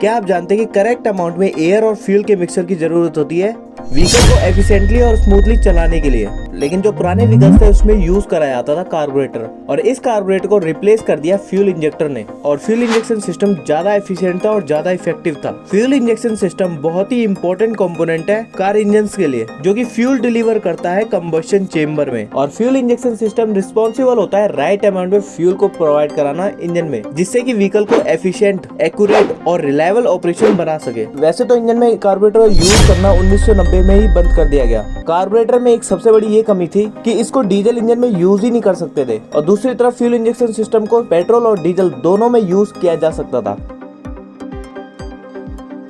क्या आप जानते हैं कि करेक्ट अमाउंट में एयर और फ्यूल के मिक्सचर की जरूरत होती है व्हीकल को एफिशिएंटली और स्मूथली चलाने के लिए। लेकिन जो पुराने व्हीकल्स थे उसमें यूज करा जाता था कार्बोरेटर, और इस कार्बोरेटर को रिप्लेस कर दिया फ्यूल इंजेक्टर ने। और फ्यूल इंजेक्शन सिस्टम ज्यादा एफिशिएंट था और ज्यादा इफेक्टिव था। फ्यूल इंजेक्शन सिस्टम बहुत ही इंपॉर्टेंट कंपोनेंट है कार इंजन के लिए, जो कि फ्यूल डिलीवर करता है कंबशन चेम्बर में। और फ्यूल इंजेक्शन सिस्टम रिस्पॉन्सिबल होता है राइट अमाउंट में फ्यूल को प्रोवाइड कराना इंजन में, जिससे कि व्हीकल को एफिशिएंट, एक्यूरेट और रिलायबल ऑपरेशन बना सके। वैसे तो इंजन में कार्बोरेटर यूज करना 1990 में ही बंद कर दिया गया। कार्बोरेटर में एक सबसे बड़ी ये कमी थी कि इसको डीजल इंजन में यूज ही नहीं कर सकते थे, और दूसरी तरफ फ्यूल इंजेक्शन सिस्टम को पेट्रोल और डीजल दोनों में यूज किया जा सकता था।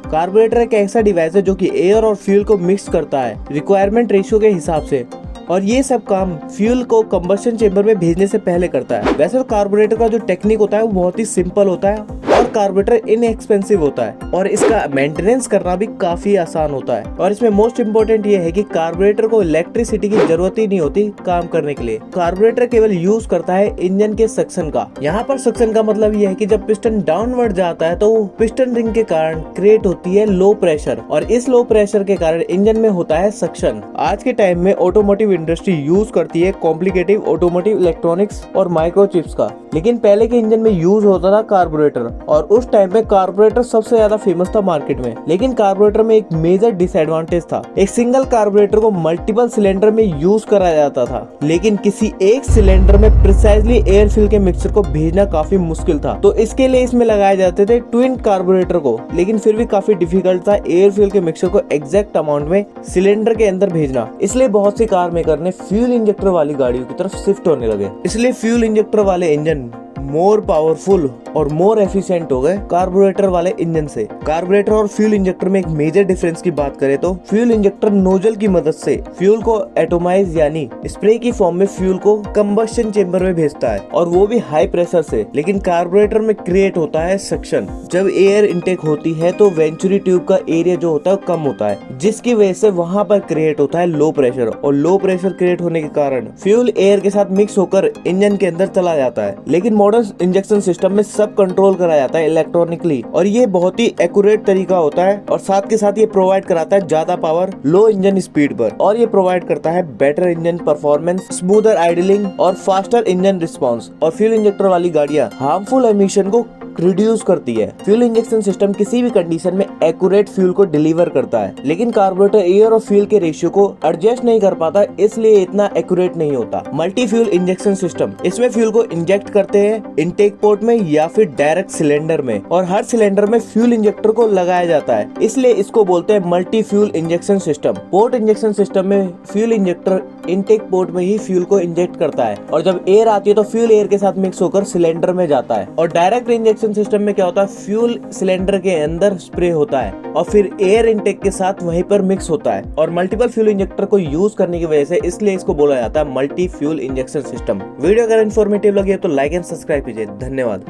कार्बोरेटर एक ऐसा डिवाइस है जो कि एयर और फ्यूल को मिक्स करता है रिक्वायरमेंट रेशियो के हिसाब से, और ये सब काम फ्यूल को कंबशन चेम्बर में भेजने से पहले करता है। वैसे तो कार्बोरेटर का जो टेक्निक होता है वो बहुत ही सिंपल होता है, और कार्बोरेटर इनएक्सपेंसिव होता है, और इसका मेंटेनेंस करना भी काफी आसान होता है। और इसमें मोस्ट इम्पोर्टेंट ये है कि कार्बोरेटर को इलेक्ट्रिसिटी की जरूरत ही नहीं होती काम करने के लिए। कार्बोरेटर केवल यूज करता है इंजन के सक्शन का। यहाँ पर सक्शन का मतलब ये है कि जब पिस्टन डाउनवर्ड जाता है तो पिस्टन रिंग के कारण क्रिएट होती है लो प्रेशर, और इस लो प्रेशर के कारण इंजन में होता है सक्शन। आज के टाइम में ऑटोमोटिव इंडस्ट्री यूज करती है कॉम्प्लिकेटिव ऑटोमोटिव इलेक्ट्रॉनिक्स और माइक्रोचिप्स का, लेकिन पहले के इंजन में यूज होता था कार्बोरेटर, और उस टाइम पे कार्बोरेटर सबसे ज्यादा फेमस था मार्केट में। लेकिन कार्बोरेटर में एक मेजर डिसएडवांटेज था। एक सिंगल कार्बोरेटर को मल्टीपल सिलेंडर में यूज करा जाता था, लेकिन किसी एक सिलेंडर में प्रिसाइजली एयर फ्यूल के मिक्सचर को भेजना काफी मुश्किल था। तो इसके लिए इसमें लगाए जाते थे ट्विन कार्बोरेटर को, लेकिन फिर भी काफी डिफिकल्ट था एयर फ्यूल के मिक्सचर को एग्जैक्ट अमाउंट में सिलेंडर के अंदर भेजना। इसलिए बहुत सी कार मेकर ने फ्यूल इंजेक्टर वाली गाड़ियों की तरफ शिफ्ट होने लगे। इसलिए फ्यूल इंजेक्टर वाले इंजन मोर पावरफुल और मोर एफिशिएंट हो गए कार्बोरेटर वाले इंजन से। कार्बोरेटर और फ्यूल इंजेक्टर में एक मेजर डिफरेंस की बात करें तो फ्यूल इंजेक्टर नोजल की मदद से फ्यूल को एटोमाइज यानी स्प्रे की फॉर्म में फ्यूल को कंबशन चेम्बर में भेजता है, और वो भी हाई प्रेशर से। लेकिन कार्बोरेटर में क्रिएट होता है सक्शन। जब एयर इनटेक होती है तो वेंचुरी ट्यूब का एरिया जो होता है कम होता है, जिसकी वजह से वहां पर क्रिएट होता है लो प्रेशर, और लो प्रेशर क्रिएट होने के कारण फ्यूल एयर के साथ मिक्स होकर इंजन के अंदर चला जाता है। लेकिन मॉडर्न इंजेक्शन सिस्टम में सब कंट्रोल करा जाता है इलेक्ट्रॉनिकली, और ये बहुत ही एक्यूरेट तरीका होता है, और साथ के साथ ये प्रोवाइड कराता है ज्यादा पावर लो इंजन स्पीड पर, और ये प्रोवाइड करता है better engine performance, smoother idling और फास्टर इंजन रिस्पांस। और फ्यूल इंजेक्टर वाली गाड़ियां हार्मफुल एमिशन को रिड्यूस करती है। फ्यूल इंजेक्शन सिस्टम किसी भी कंडीशन में एक्यूरेट फ्यूल को डिलीवर करता है, लेकिन कार्बोरेटर एयर और फ्यूल के रेशियो को एडजस्ट नहीं कर पाता, इसलिए इतना एक्यूरेट नहीं होता। मल्टी फ्यूल इंजेक्शन सिस्टम, इसमें फ्यूल को इंजेक्ट करते हैं इनटेक पोर्ट में या फिर डायरेक्ट सिलेंडर में, और हर सिलेंडर में फ्यूल इंजेक्टर को लगाया जाता है, इसलिए इसको बोलते हैं multi fuel injection system. Port injection system में फ्यूल इंजेक्टर इनटेक पोर्ट में ही फ्यूल को इंजेक्ट करता है, और जब एयर आती है तो फ्यूल एयर के साथ मिक्स होकर सिलेंडर में जाता है। और डायरेक्ट इंजेक्शन सिस्टम में क्या होता है, फ्यूल सिलेंडर के अंदर स्प्रे होता है और फिर एयर इनटेक के साथ वहीं पर मिक्स होता है। और मल्टीपल फ्यूल इंजेक्टर को यूज करने की वजह से इसलिए इसको बोला जाता है multi fuel injection system. Video अगर इन्फॉर्मेटिव लगी है तो लाइक एंड सब्सक्राइब कीजिए। धन्यवाद।